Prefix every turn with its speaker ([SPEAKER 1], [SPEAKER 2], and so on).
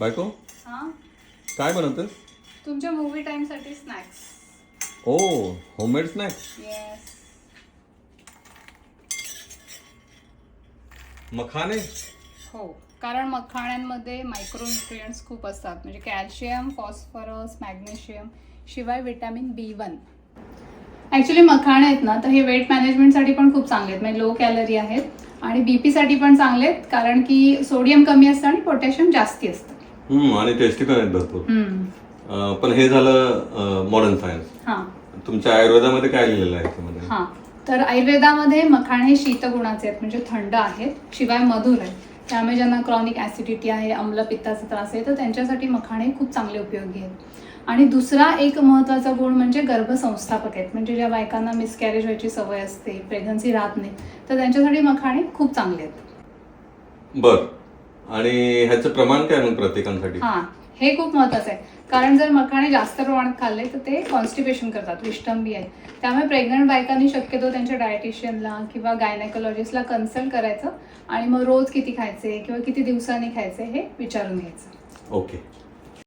[SPEAKER 1] बायको
[SPEAKER 2] हां
[SPEAKER 1] काय बनवते?
[SPEAKER 2] तुमच्या मूवी टाइमसाठी स्नॅक्स.
[SPEAKER 1] ओ होममेड स्नॅक्स.
[SPEAKER 2] येस.
[SPEAKER 1] मखाने.
[SPEAKER 2] हो, कारण मखाण्यांमध्ये मायक्रोन्युट्रियंट्स खूप असतात, म्हणजे कॅल्शियम, फॉस्फरस, मॅग्नेशियम, शिवाय विटॅमिन B1. ॲक्च्युली मखाणे आहेत ना, तर हे वेट मॅनेजमेंटसाठी पण खूप चांगले आहेत, म्हणजे लो कॅलरी आहेत आणि बीपीसाठी पण चांगले आहेत, कारण की सोडियम कमी असतं आणि पोटॅशियम जास्ती असतं.
[SPEAKER 1] आणि टेस्टी पण आहेत भरपूर. पण हे झालं मॉडर्न सायन्स.
[SPEAKER 2] हां
[SPEAKER 1] तुमच्या आयुर्वेदामध्ये काय लिहिलेलं आहे याच्यामध्ये?
[SPEAKER 2] हां, तर आयुर्वेदामध्ये मखाणे हे शीतगुणाचे आहेत, म्हणजे थंड आहेत, शिवाय मधुर आहेत. त्यामुळे ज्यांना क्रॉनिक ॲसिडिटी आहे, अम्लपित्ताचा त्रास आहे, तर त्यांच्यासाठी मखाणे खूप चांगले उपयोगी आहेत. आणि दुसरा एक महत्त्वाचा गुण म्हणजे गर्भसंस्थापक आहेत, म्हणजे ज्या बायकांना मिसकॅरेज व्हायची सवय असते, प्रेग्नन्सी राहत नाही, तर त्यांच्यासाठी मखाणे खूप चांगले आहेत.
[SPEAKER 1] बर. आणि ह्याचं प्रमाण काय मग प्रत्येकांसाठी?
[SPEAKER 2] हां, हे खूप महत्त्वाचं आहे, कारण जर मखाणे जास्त प्रमाणात खाल्ले तर ते कॉन्स्टिपेशन करतात, विष्टंबी आहे. त्यामुळे प्रेग्नंट बायकांनी शक्यतो त्यांच्या डायटिशियनला किंवा गायनेकोलॉजिस्टला कन्सल्ट करायचं आणि मग रोज किती खायचे किंवा किती दिवसांनी खायचे हे विचारून घ्यायचं.
[SPEAKER 1] ओके.